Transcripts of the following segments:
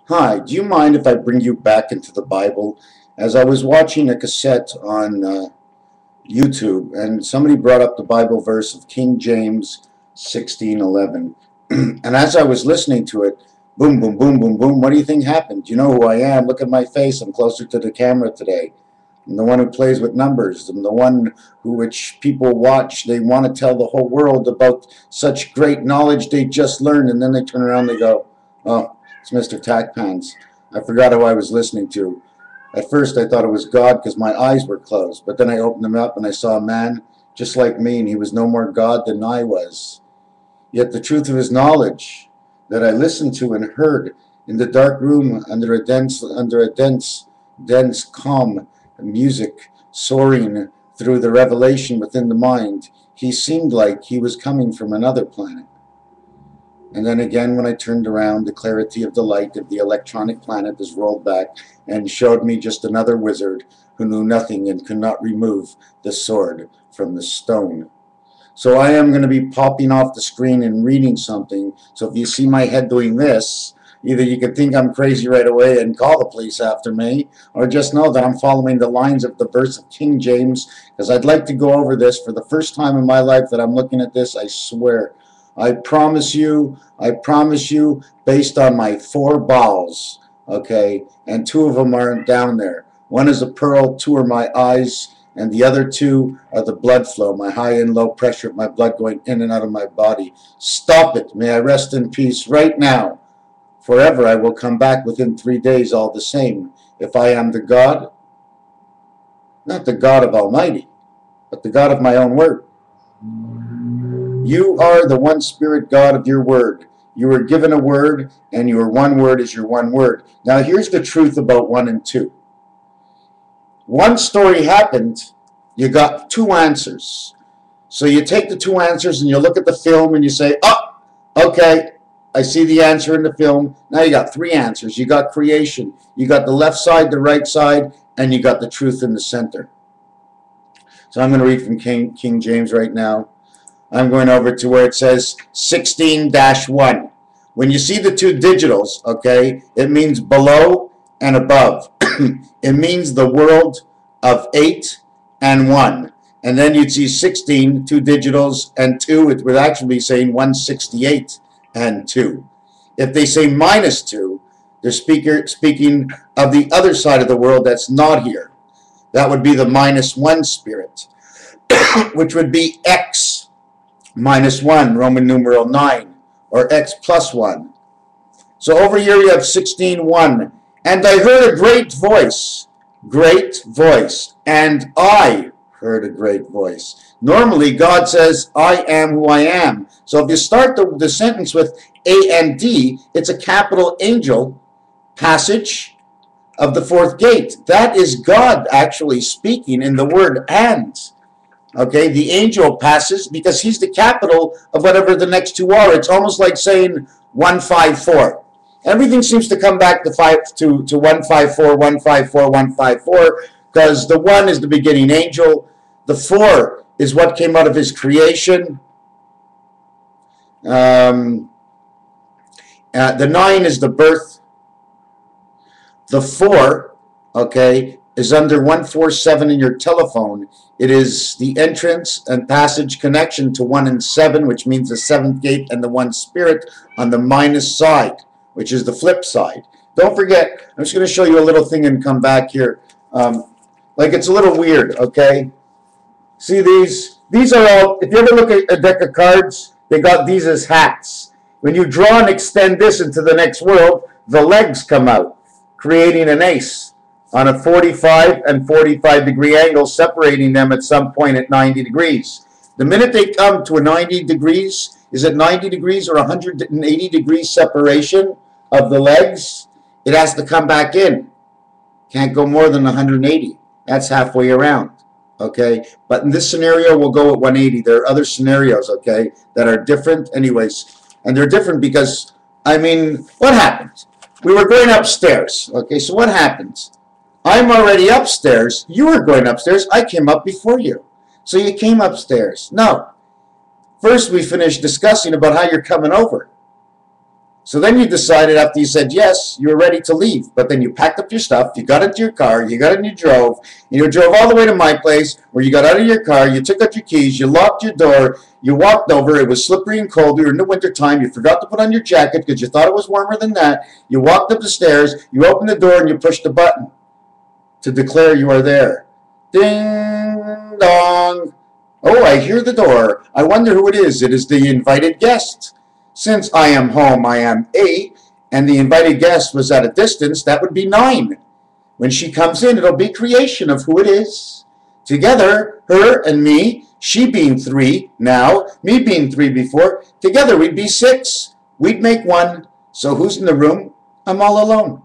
Hi, do you mind if I bring you back into the Bible? As I was watching a cassette on YouTube, and somebody brought up the Bible verse of King James 16:11. And as I was listening to it, boom, boom, boom, boom, boom, what do you think happened? You know who I am. Look at my face. I'm closer to the camera today. I'm the one who plays with numbers. I'm the one which people watch. They want to tell the whole world about such great knowledge they just learned, and then they turn around and they go, oh, it's MrTacpans. I forgot who I was listening to. At first I thought it was God because my eyes were closed, but then I opened them up and I saw a man just like me, and he was no more God than I was. Yet the truth of his knowledge that I listened to and heard in the dark room under a dense, calm music soaring through the revelation within the mind, he seemed like he was coming from another planet. And then again, when I turned around, the clarity of the light of the electronic planet is rolled back and showed me just another wizard who knew nothing and could not remove the sword from the stone. So I am going to be popping off the screen and reading something. So if you see my head doing this, either you could think I'm crazy right away and call the police after me, or just know that I'm following the lines of the verse of King James, because I'd like to go over this for the first time in my life that I'm looking at this. I swear. I promise you, based on my 4 balls, okay, and 2 of them aren't down there. 1 is a pearl, 2 are my eyes, and the other 2 are the blood flow, my high and low pressure of my blood going in and out of my body. Stop it. May I rest in peace right now. Forever I will come back within 3 days all the same. If I am the God, not the God of Almighty, but the God of my own word. You are the one spirit God of your word. You were given a word, and your one word is your one word. Now here's the truth about 1 and 2. One story happened, you got 2 answers. So you take the 2 answers and you look at the film and you say, oh, okay, I see the answer in the film. Now you got 3 answers. You got creation. You got the left side, the right side, and you got the truth in the center. So I'm going to read from King James right now. I'm going over to where it says 16-1. When you see the 2 digitals, okay, it means below and above. It means the world of 8 and 1. And then you'd see 16, 2 digitals, and 2. It would actually be saying 168 and 2. If they say -2, they're speaking of the other side of the world that's not here. That would be the -1 spirit, which would be X. -1, Roman numeral 9, or X plus 1. So over here you have 16:1. And I heard a great voice, and I heard a great voice. Normally God says, I am who I am. So if you start the sentence with A-N-D, it's a capital angel passage of the 4th gate. That is God actually speaking in the word and. Okay, the angel passes because he's the capital of whatever the next 2 are. It's almost like saying 154. Everything seems to come back to 154, 154, 154, because the 1 is the beginning angel. The 4 is what came out of his creation. The 9 is the birth. The 4, okay, is under 147 in your telephone. It is the entrance and passage connection to 1 and 7, which means the 7th gate and the 1 spirit on the minus side, which is the flip side. Don't forget, I'm just going to show you a little thing and come back here. Like it's a little weird, okay? See these? These are all, if you ever look at a deck of cards, they got these as hats. When you draw and extend this into the next world, the legs come out, creating an ace on a 45 and 45 degree angle, separating them at some point at 90 degrees. The minute they come to a 90 degrees, is it 90 degrees or 180 degrees separation of the legs? It has to come back in. Can't go more than 180. That's halfway around. Okay? But in this scenario, we'll go at 180. There are other scenarios, okay, that are different anyways. And they're different because, I mean, what happened? We were going upstairs. Okay, so what happens? I'm already upstairs. You were going upstairs. I came up before you. So you came upstairs. No. First, we finished discussing about how you're coming over. So then you decided, after you said yes, you were ready to leave. But then you packed up your stuff, you got into your car, you got in, you drove, and you drove all the way to my place, where you got out of your car, you took out your keys, you locked your door, you walked over, it was slippery and cold, we were in the winter time, you forgot to put on your jacket because you thought it was warmer than that, you walked up the stairs, you opened the door, and you pushed the button to declare you are there. Ding dong. Oh, I hear the door. I wonder who it is. It is the invited guest. Since I am home, I am 8, and the invited guest was at a distance, that would be 9. When she comes in, it'll be creation of who it is. Together, her and me, she being 3 now, me being 3 before, together we'd be 6. We'd make 1. So who's in the room? I'm all alone.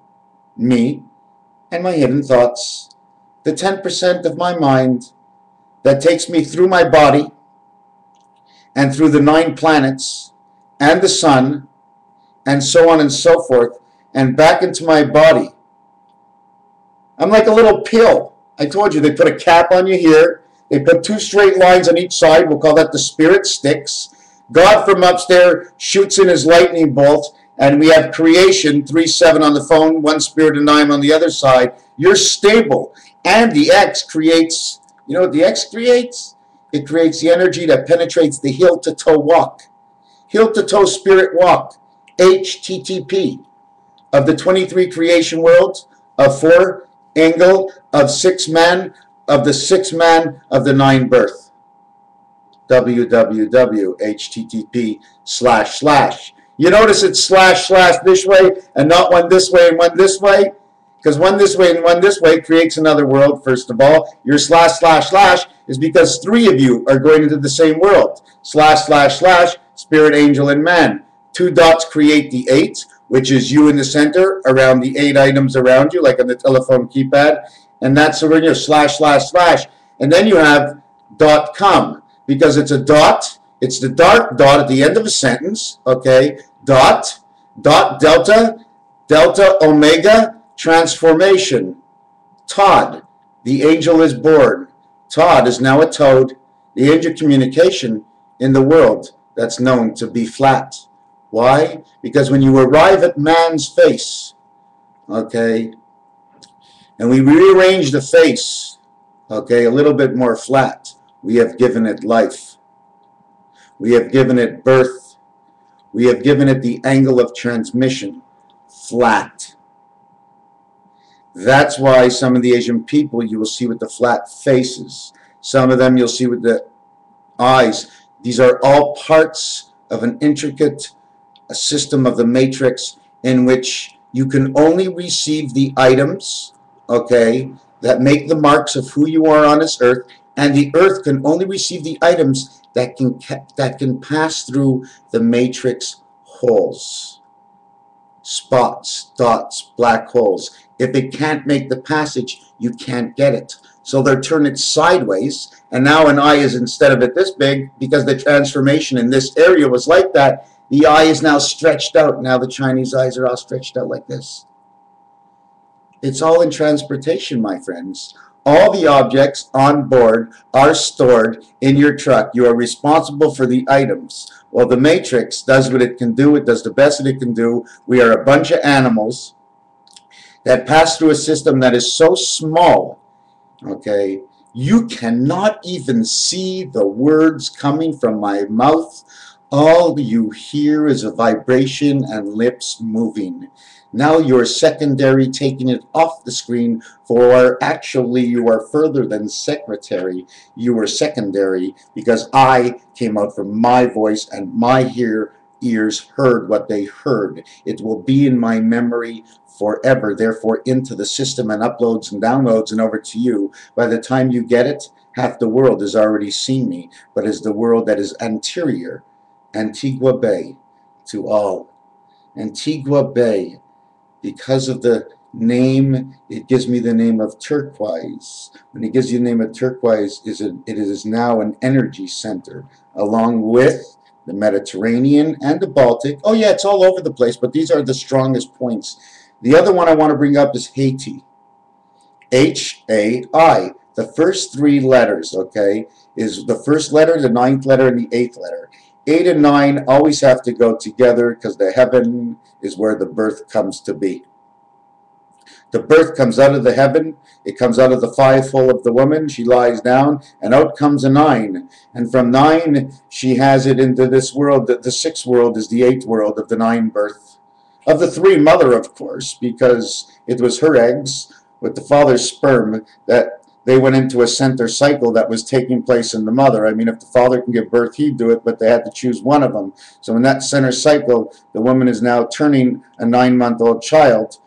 Me and my hidden thoughts. The 10% of my mind that takes me through my body and through the 9 planets and the sun, and so on and so forth, and back into my body. I'm like a little pill. I told you, they put a cap on you here. They put 2 straight lines on each side. We'll call that the spirit sticks. God from upstairs shoots in his lightning bolt, and we have creation, 3-7 on the phone, 1 spirit and 9 on the other side. You're stable. And the X creates, you know what the X creates? It creates the energy that penetrates the heel-to-toe walk. Heel-to-toe spirit walk, HTTP, of the 23 creation worlds, of 4 angle, of 6 man, of the 6 man, of the 9 birth. www.http// You notice it's / this way, and not one this way and one this way? Because one this way and one this way creates another world, first of all. Your / is because 3 of you are going into the same world. / spirit, angel, and man. 2 dots create the 8, which is you in the center, around the 8 items around you, like on the telephone keypad. And that's where you're // And then you have .com, because it's a dot. It's the dark dot at the end of a sentence, okay? Dot, delta, omega, transformation. Todd, the angel is born. Todd is now a toad. The angel communication in the world that's known to be flat. Why? Because when you arrive at man's face, okay, and we rearrange the face, okay, a little bit more flat, we have given it life. We have given it birth. We have given it the angle of transmission, flat. That's why some of the Asian people you will see with the flat faces. Some of them you'll see with the eyes. These are all parts of an intricate system of the matrix in which you can only receive the items, okay, that make the marks of who you are on this earth, and the earth can only receive the items that can pass through the matrix holes, spots, dots, black holes. If it can't make the passage, you can't get it. So they'll turn it sideways, and now an eye is, instead of it this big, because the transformation in this area was like that, the eye is now stretched out. Now the Chinese eyes are all stretched out like this. It's all in transportation, my friends. All the objects on board are stored in your truck. You are responsible for the items. Well, the Matrix does what it can do. It does the best that it can do. We are a bunch of animals that pass through a system that is so small, okay, you cannot even see the words coming from my mouth. All you hear is a vibration and lips moving. Now you're secondary, taking it off the screen, for actually you are further than secretary. You were secondary because I came out from my voice and my ears heard what they heard. It will be in my memory forever, therefore into the system and uploads and downloads and over to you. By the time you get it, half the world has already seen me, but is the world that is anterior, Antigua Bay, to all. Antigua Bay, because of the name, it gives me the name of turquoise. When it gives you the name of turquoise, it is now an energy center, along with the Mediterranean and the Baltic. Oh yeah, it's all over the place, but these are the strongest points. The other one I want to bring up is Haiti. H-A-I. The first 3 letters, okay, is the first letter, the 9th letter, and the 8th letter. 8 and 9 always have to go together because the heaven is where the birth comes to be. The birth comes out of the heaven. It comes out of the 5-hole of the woman. She lies down, and out comes a 9. And from 9, she has it into this world. The 6th world is the 8th world of the 9 birth. Of the 3, mother, of course, because it was her eggs with the father's sperm that they went into a center cycle that was taking place in the mother. I mean, if the father can give birth, he'd do it, but they had to choose one of them. So in that center cycle, the woman is now turning a 9-month-old child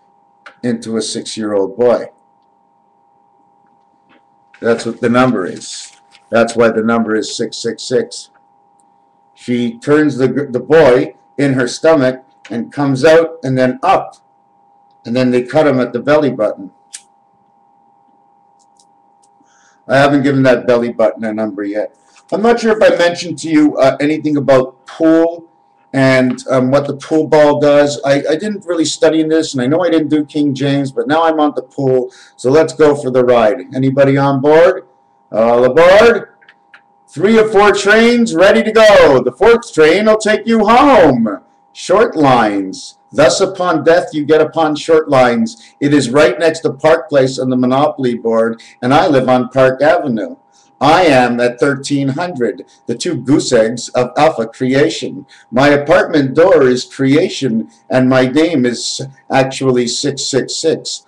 into a 6-year-old boy. That's what the number is. That's why the number is 666. She turns the boy in her stomach and comes out and then up. And then they cut him at the belly button. I haven't given that belly button a number yet. I'm not sure if I mentioned to you anything about pool and what the pool ball does. I didn't really study this, and I know I didn't do King James, but now I'm on the pool, so let's go for the ride. Anybody on board? All aboard? 3 or 4 trains ready to go. The 4th train will take you home. Short lines. Thus upon death you get upon short lines. It is right next to Park Place on the Monopoly board, and I live on Park Avenue. I am at 1300, the 2 goose eggs of Alpha Creation. My apartment door is creation, and my name is actually 666.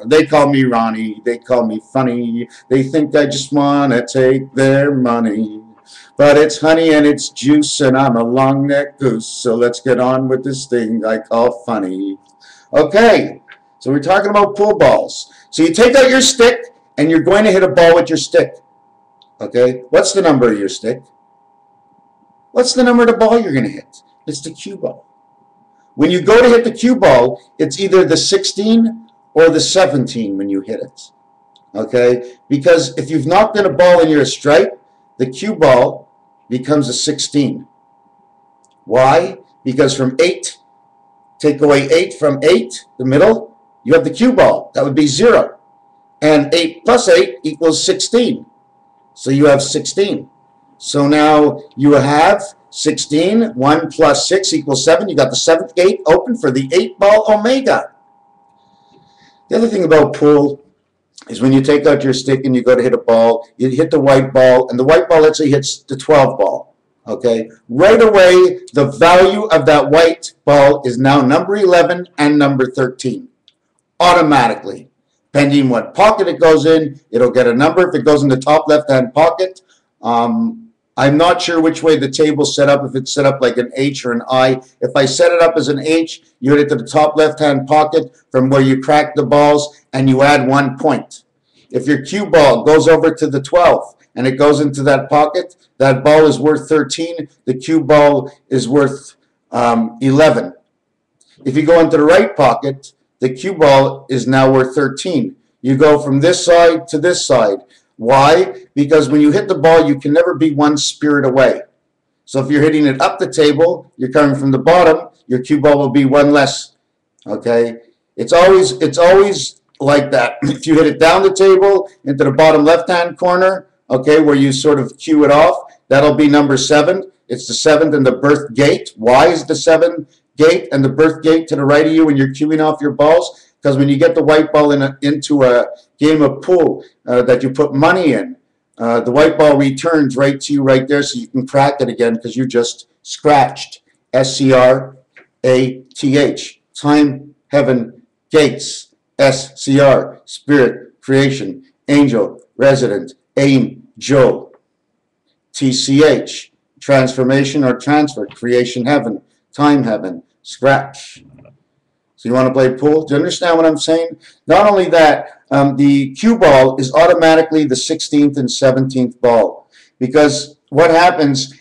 They call me Ronnie, they call me funny, they think I just want to take their money. But it's honey and it's juice, and I'm a long-necked goose, so let's get on with this thing I call funny. Okay, so we're talking about pool balls. So you take out your stick, and you're going to hit a ball with your stick. Okay, what's the number of your stick? What's the number of the ball you're going to hit? It's the cue ball. When you go to hit the cue ball, it's either the 16 or the 17 when you hit it. Okay, because if you've knocked in a ball and you're a strike, the cue ball becomes a 16. Why? Because from 8, take away 8 from 8, the middle, you have the cue ball. That would be 0. And 8 plus 8 equals 16. So you have 16. So now you have 16. 1 plus 6 equals 7. You got the 7th gate open for the 8-ball omega. The other thing about pool is when you take out your stick and you go to hit a ball, you hit the white ball, and the white ball actually hits the 12 ball. Okay? Right away, the value of that white ball is now number 11 and number 13. Automatically. Depending what pocket it goes in, it'll get a number. If it goes in the top left-hand pocket, I'm not sure which way the table's set up, if it's set up like an H or an I. If I set it up as an H, you hit it to the top left-hand pocket from where you crack the balls, and you add 1 point. If your cue ball goes over to the 12 and it goes into that pocket, that ball is worth 13. The cue ball is worth 11. If you go into the right pocket, the cue ball is now worth 13. You go from this side to this side. Why? Because when you hit the ball, you can never be 1 spirit away. So if you're hitting it up the table, you're coming from the bottom, your cue ball will be 1 less. Okay? It's always like that. If you hit it down the table into the bottom left-hand corner, okay, where you sort of cue it off, that'll be number 7. It's the 7th and the birth gate. Why is the 7th gate and the birth gate to the right of you when you're cueing off your balls? Because when you get the white ball into a game of pool that you put money in, the white ball returns right to you right there, so you can crack it again because you just scratched. SCRATH. Time, heaven, gates. SCR. Spirit, creation, angel, resident, angel. TCH. Transformation or transfer. Creation, heaven, time, heaven, scratch. So you want to play pool? Do you understand what I'm saying? Not only that, the cue ball is automatically the 16th and 17th ball. Because what happens,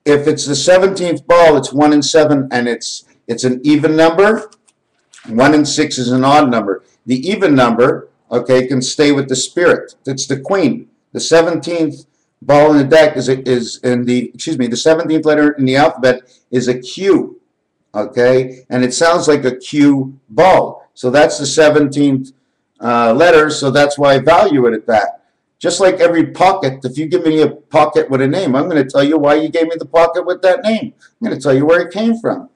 if it's the 17th ball, it's 1 and 7, and it's an even number. 1 and 6 is an odd number. The even number, okay, can stay with the spirit. It's the queen. The 17th ball in the deck the 17th letter in the alphabet is a Q. Okay, and it sounds like a cue ball. So that's the 17th letter, so that's why I value it at that. Just like every pocket, if you give me a pocket with a name, I'm going to tell you why you gave me the pocket with that name. I'm going to tell you where it came from.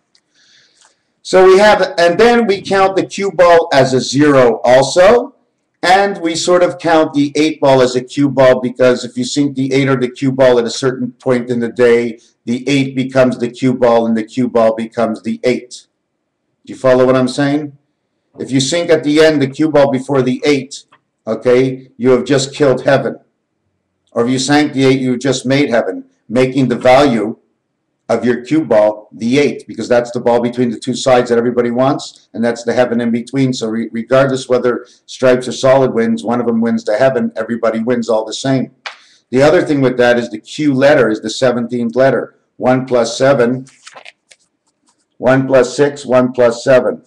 So we have, and then we count the cue ball as a 0 also. And we sort of count the 8 ball as a cue ball, because if you sink the 8 or the cue ball at a certain point in the day, the 8 becomes the cue ball and the cue ball becomes the 8. Do you follow what I'm saying? If you sink at the end the cue ball before the 8, okay, you have just killed heaven. Or if you sank the 8, you just made heaven, making the value of your cue ball the 8, because that's the ball between the two sides that everybody wants, and that's the heaven in between. So regardless whether stripes or solid wins, one of them wins to heaven, everybody wins all the same. The other thing with that is the Q letter is the 17th letter. 1 plus 7, 1 plus 6, 1 plus 7.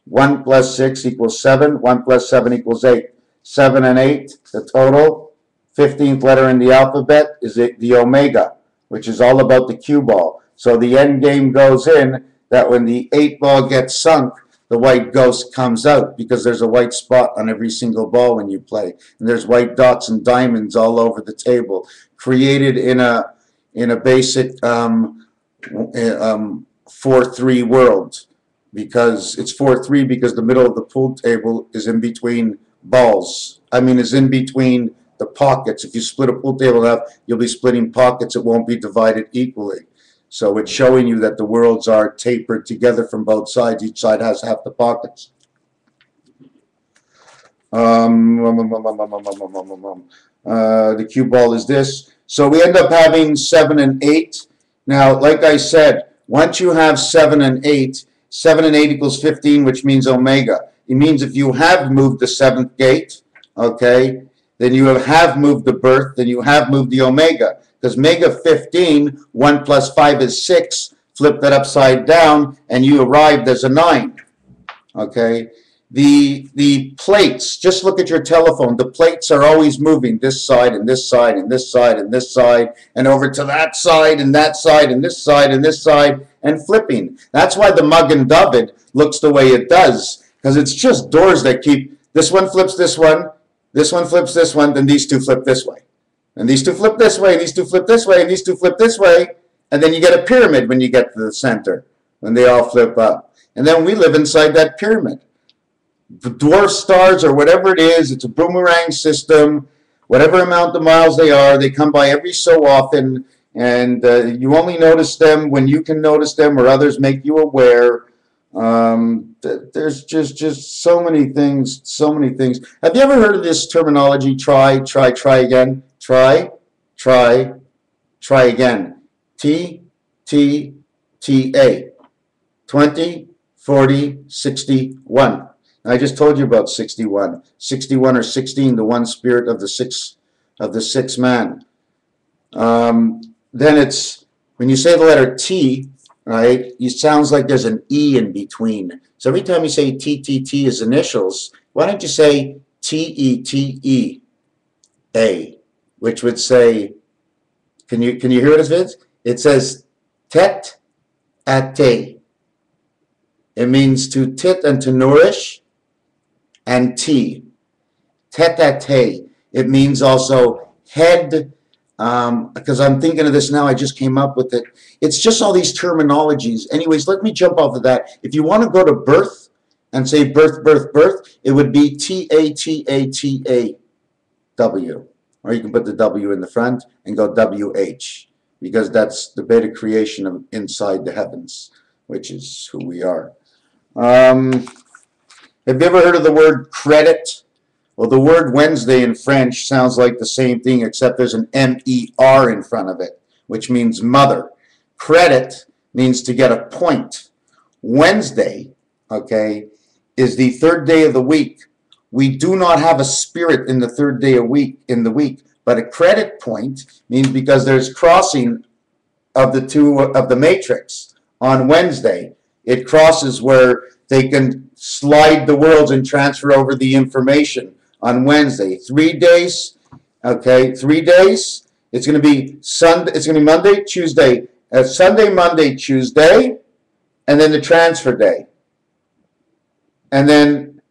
1 plus 6 equals 7, 1 plus 7 equals 8. 7 and 8, the total, 15th letter in the alphabet is the omega, which is all about the cue ball. So the end game goes in that when the 8 ball gets sunk, the white ghost comes out, because there's a white spot on every single ball when you play. And there's white dots and diamonds all over the table, created in a basic 4-3 world. Because it's 4-3 because the middle of the pool table is in between balls. Is in between the pockets. If you split a pool table in half, you'll be splitting pockets. It won't be divided equally. So it's showing you that the worlds are tapered together from both sides. Each side has half the pockets. The cue ball is this. So we end up having 7 and 8. Now, like I said, once you have 7 and 8, 7 and 8 equals 15, which means omega. It means if you have moved the 7th gate, okay, then you have moved the birth, then you have moved the omega. Because mega 15, 1 plus 5 is 6, flip that upside down, and you arrived as a 9. Okay? The plates, just look at your telephone. The plates are always moving this side and this side and this side and this side and over to that side and that side and this side and this side and flipping. That's why the Magen David looks the way it does, because it's just doors that keep, this one flips this one flips this one, then these two flip this way. And these two flip this way, these two flip this way, and these two flip this way, and then you get a pyramid when you get to the center, when they all flip up. And then we live inside that pyramid. The dwarf stars or whatever it is, it's a boomerang system. Whatever amount of miles they are, they come by every so often, and you only notice them when you can notice them or others make you aware. There's just so many things, so many things. Have you ever heard of this terminology, try again? Try again. T-T-T-A. 20, 40, 61. I just told you about 61. 61 or 16, the one spirit of the sixth man. Then it's, when you say the letter T, right, it sounds like there's an E in between. So every time you say T-T-T as initials, why don't you say T-E-T-E-A, which would say, can you hear it as it is? It says tet ate. It means to tit and to nourish, and tea. Tet ate. It means also head, because I'm thinking of this now, I just came up with it. It's just all these terminologies. Anyways, let me jump off of that. If you want to go to birth and say birth, birth, birth, it would be T-A-T-A-T-A-W. Or you can put the W in the front and go W-H, because that's the beta creation of inside the heavens, which is who we are. Have you ever heard of the word credit? Well, the word Wednesday in French sounds like the same thing, except there's an M-E-R in front of it, which means mother. Credit means to get a point. Wednesday, okay, is the third day of the week. We do not have a spirit in the third day in the week, but a credit point means because there's crossing of the two of the matrix on Wednesday. It crosses where they can slide the worlds and transfer over the information on Wednesday. 3 days, okay, 3 days. It's going to be Sunday. It's going to be Monday, Tuesday, Sunday, Monday, Tuesday, and then the transfer day. And then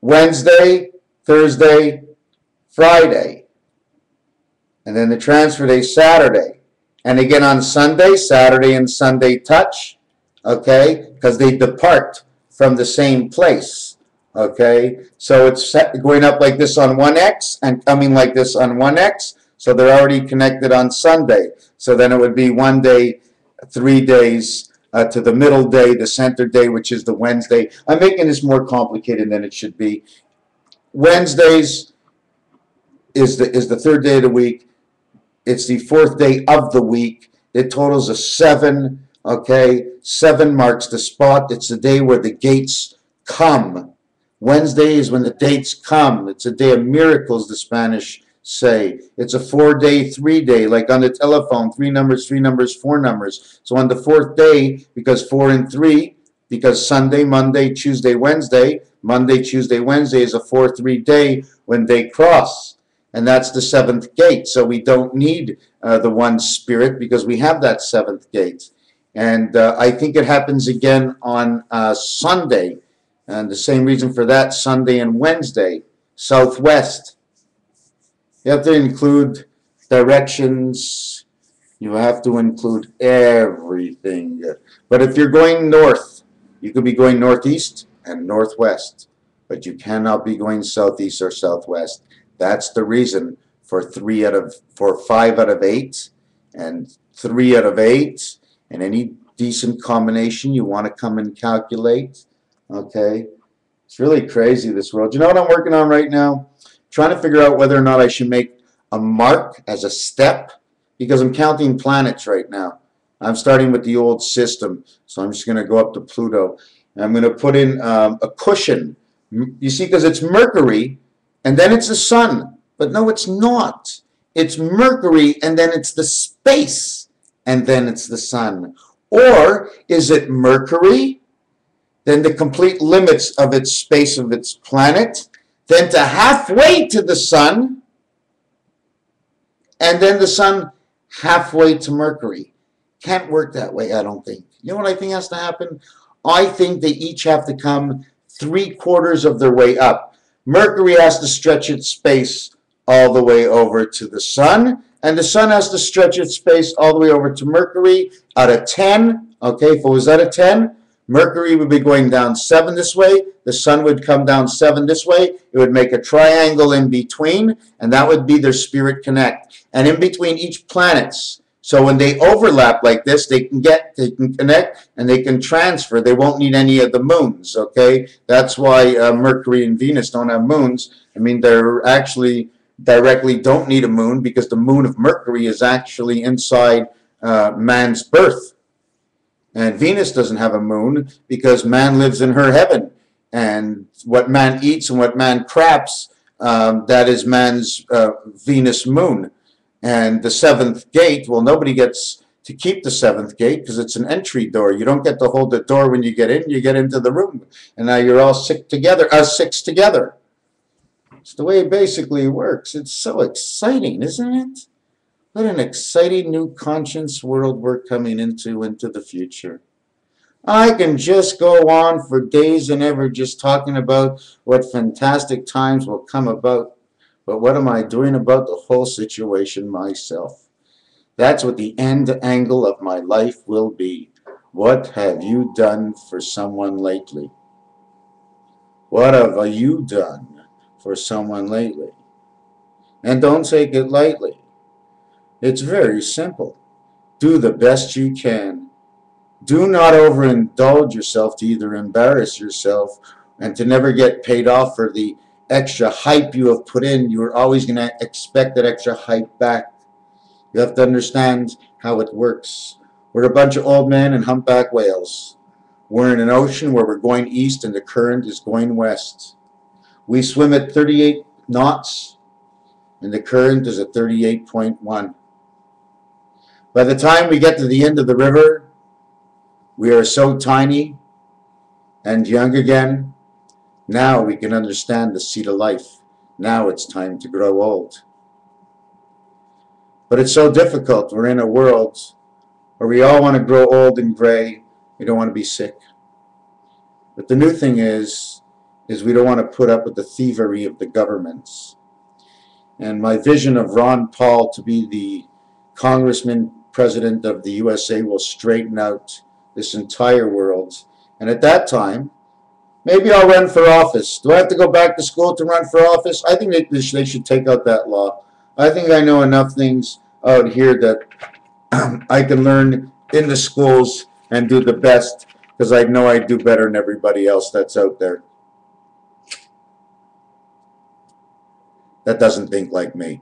Wednesday, Thursday, Friday. And then the transfer day, Saturday. And again on Sunday, Saturday and Sunday touch, okay, because they depart from the same place, okay. So it's going up like this on 1x and coming like this on 1x, so they're already connected on Sunday. So then it would be 1 day, 3 days to the middle day, the center day, which is the Wednesday. I'm making this more complicated than it should be. Wednesdays is the third day of the week. It's the fourth day of the week. It totals a 7, okay? 7 marks the spot. It's the day where the gates come. Wednesday is when the dates come. It's a day of miracles, the Spanish say. It's a 4-day, 3-day, like on the telephone, 3 numbers, 3 numbers, 4 numbers. So on the 4th day, because 4 and 3, because Sunday, Monday, Tuesday, Wednesday, Monday, Tuesday, Wednesday is a 4-3 day when they cross. And that's the 7th gate. So we don't need the one spirit because we have that 7th gate. And I think it happens again on Sunday. And the same reason for that, Sunday and Wednesday. Southwest. You have to include directions. You have to include everything. But if you're going north, you could be going northeast and northwest. But you cannot be going southeast or southwest. That's the reason for 5 out of 8 and 3 out of 8 and any decent combination you want to come and calculate. Okay, it's really crazy, this world. You know what I'm working on right now? Trying to figure out whether or not I should make a mark as a step, because I'm counting planets right now. I'm starting with the old system, so I'm just going to go up to Pluto. And I'm going to put in a cushion. You see, because it's Mercury, and then it's the sun. But no, it's not. It's Mercury, and then it's the space, and then it's the sun. Or is it Mercury, then the complete limits of its space of its planet, then to halfway to the sun, and then the sun halfway to Mercury? Can't work that way, I don't think. You know what I think has to happen? I think they each have to come 3/4 of their way up. Mercury has to stretch its space all the way over to the sun, and the sun has to stretch its space all the way over to Mercury. Out of 10, okay, if it was out of 10, Mercury would be going down 7 this way, the sun would come down 7 this way, it would make a triangle in between, and that would be their spirit connect. And in between each planets, so when they overlap like this, they can connect, and they can transfer. They won't need any of the moons, okay? That's why Mercury and Venus don't have moons. I mean, they're actually directly don't need a moon, because the moon of Mercury is actually inside man's birth. And Venus doesn't have a moon because man lives in her heaven. And what man eats and what man craps, that is man's Venus moon. And the 7th gate, well, nobody gets to keep the 7th gate because it's an entry door. You don't get to hold the door when you get in. You get into the room. And now you're all six together. It's the way it basically works. It's so exciting, isn't it? What an exciting new conscience world we're coming into the future. I can just go on for days and ever just talking about what fantastic times will come about. But what am I doing about the whole situation myself? That's what the end angle of my life will be. What have you done for someone lately? What have you done for someone lately? And don't take it lightly. It's very simple. Do the best you can. Do not overindulge yourself to either embarrass yourself and to never get paid off for the extra hype you have put in. You're always going to expect that extra hype back. You have to understand how it works. We're a bunch of old men and humpback whales. We're in an ocean where we're going east and the current is going west. We swim at 38 knots and the current is at 38.1. By the time we get to the end of the river, we are so tiny and young again. Now we can understand the seed of life. Now it's time to grow old. But it's so difficult. We're in a world where we all want to grow old and gray. We don't want to be sick. But the new thing is we don't want to put up with the thievery of the governments. And my vision of Ron Paul to be the congressman president of the USA will straighten out this entire world. And at that time, maybe I'll run for office. Do I have to go back to school to run for office? I think they should take out that law. I think I know enough things out here that I can learn in the schools and do the best, because I know I do better than everybody else that's out there that doesn't think like me.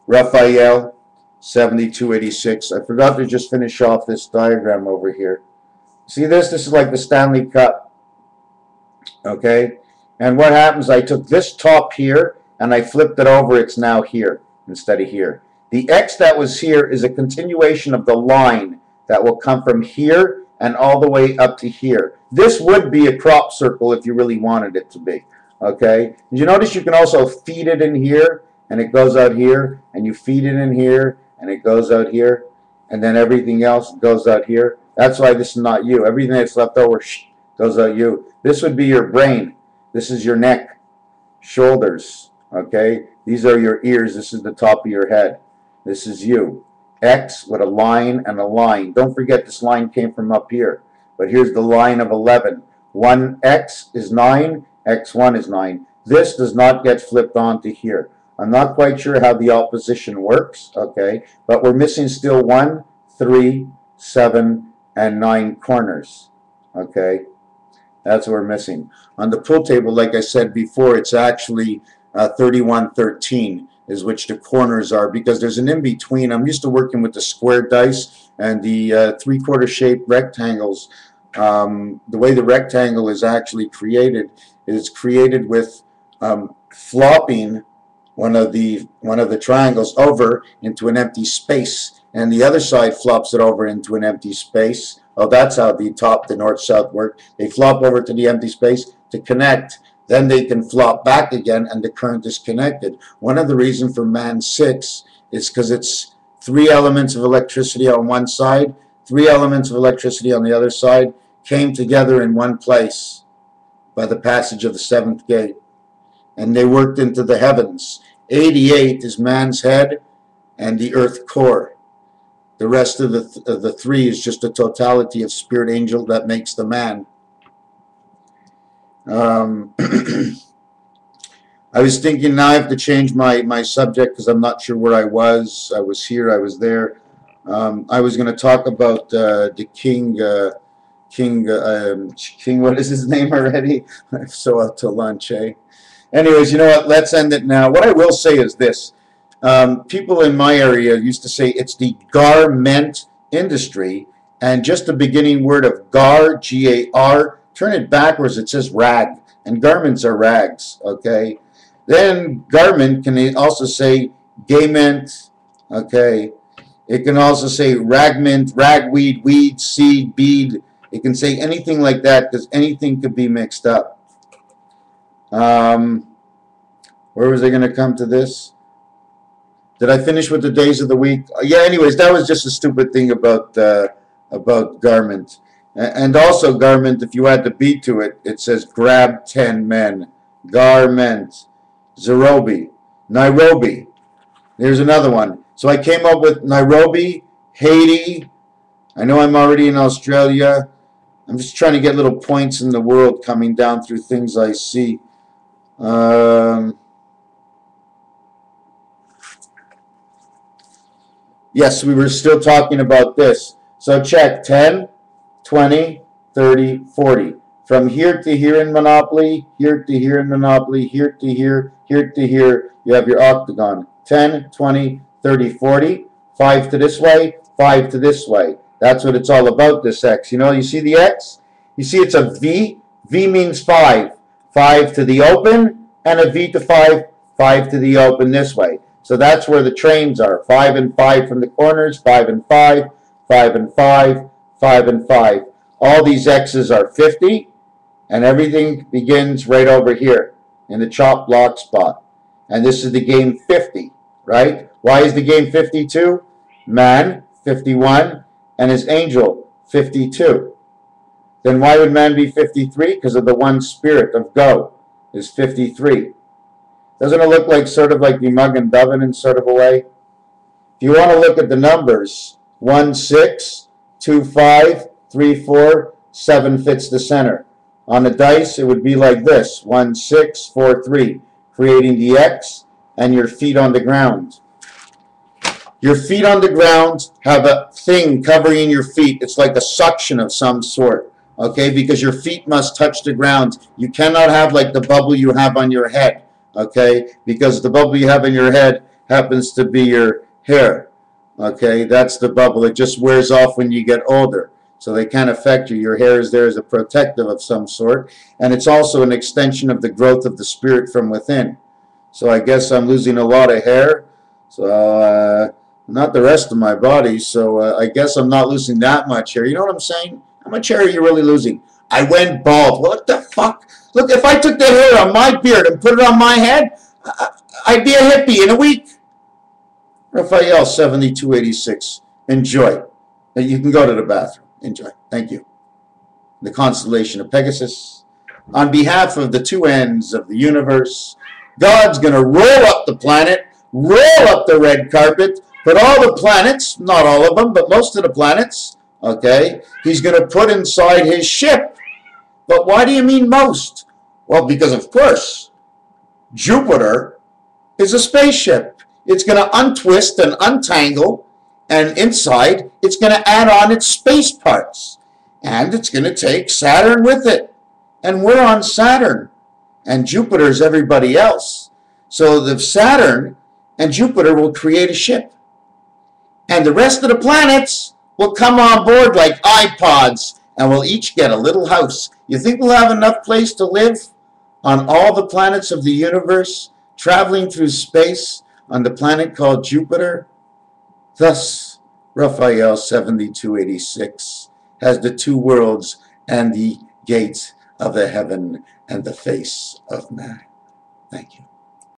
Raphael, 7286. I forgot to just finish off this diagram over here. See this? This is like the Stanley Cup. Okay? And what happens, I took this top here and I flipped it over. It's now here instead of here. The X that was here is a continuation of the line that will come from here and all the way up to here. This would be a crop circle if you really wanted it to be. Okay? Did you notice you can also feed it in here and it goes out here, and you feed it in here and it goes out here, and then everything else goes out here? That's why this is not you. Everything that's left over goes out you. This would be your brain. This is your neck, shoulders. Okay? These are your ears. This is the top of your head. This is you. X with a line and a line. Don't forget this line came from up here. But here's the line of 11. 1x is 9. X1 is 9. This does not get flipped onto here. I'm not quite sure how the opposition works, okay? But we're missing still 1, 3, 7, and 9 corners, okay? That's what we're missing. On the pool table, like I said before, it's actually 3113 is which the corners are, because there's an in-between. I'm used to working with the square dice and the three-quarter shaped rectangles. The way the rectangle is actually created is it's created with flopping one of the triangles over into an empty space, and the other side flops it over into an empty space. Oh, that's how the north-south work. They flop over to the empty space to connect. Then they can flop back again, and the current is connected. One of the reasons for man 6 is because it's 3 elements of electricity on one side, 3 elements of electricity on the other side, came together in one place by the passage of the 7th gate, and they worked into the heavens. 88 is man's head and the earth core. The rest of the 3 is just a totality of spirit angel that makes the man. I was thinking now I have to change my subject because I'm not sure where I was. I was here, I was there. I was going to talk about the king, what is his name already? I'm so out to lunch, eh? Anyways, you know what? Let's end it now. What I will say is this. People in my area used to say it's the garment industry, and just the beginning word of gar, G-A-R, turn it backwards, it says rag, and garments are rags, okay? Then garment can also say gayment, okay? It can also say ragment, ragweed, weed, seed, bead. It can say anything like that because anything could be mixed up. Where was I going to come to this? Did I finish with the days of the week? Yeah, anyways, that was just a stupid thing about garment. And also garment, if you add the B to it, it says grab 10 men. Garment. Nairobi. Nairobi. There's another one. So I came up with Nairobi, Haiti. I know I'm already in Australia. I'm just trying to get little points in the world coming down through things I see. Yes, we were still talking about this. So check 10, 20, 30, 40. From here to here in Monopoly, here to here in Monopoly, here to here to here, you have your octagon. 10, 20, 30, 40. 5 to this way, 5 to this way. That's what it's all about, this X. You know, you see the X? You see it's a V. V means 5. 5 to the open, and a V to 5. 5 to the open this way. So that's where the trains are. 5 and 5 from the corners, 5 and 5, 5 and 5, 5 and 5. All these X's are 50, and everything begins right over here in the chop block spot. And this is the game 50, right? Why is the game 52? Man, 51, and his angel, 52. Then why would man be 53? Because of the one spirit of go is 53. Doesn't it look like sort of like the mug and dovin in sort of a way? If you want to look at the numbers, 1, 6, 2, 5, 3, 4, 7 fits the center. On the dice, it would be like this, 1, 6, 4, 3, creating the X and your feet on the ground. Your feet on the ground have a thing covering your feet. It's like a suction of some sort, okay, because your feet must touch the ground. You cannot have like the bubble you have on your head, okay, because the bubble you have in your head happens to be your hair, okay. That's the bubble. It just wears off when you get older, so they can't affect you. Your hair is there as a protective of some sort, and it's also an extension of the growth of the spirit from within. So I guess I'm losing a lot of hair, so not the rest of my body, so I guess I'm not losing that much hair. You know what I'm saying? How much hair are you really losing? I went bald. What the fuck? Look, if I took the hair on my beard and put it on my head, I'd be a hippie in a week. Raphael 7286. Enjoy. You can go to the bathroom. Enjoy. Thank you. The constellation of Pegasus. On behalf of the two ends of the universe, God's going to roll up the planet, roll up the red carpet, put all the planets, not all of them, but most of the planets, okay, he's going to put inside his ship. But why do you mean most? Well, because, of course, Jupiter is a spaceship. It's going to untwist and untangle, and inside, it's going to add on its space parts. And it's going to take Saturn with it. And we're on Saturn. And Jupiter's everybody else. So the Saturn and Jupiter will create a ship. And the rest of the planets will come on board like iPods, and we'll each get a little house. You think we'll have enough place to live on all the planets of the universe, traveling through space on the planet called Jupiter? Thus, Raphael 7286 has the two worlds and the gates of the heaven and the face of man. Thank you.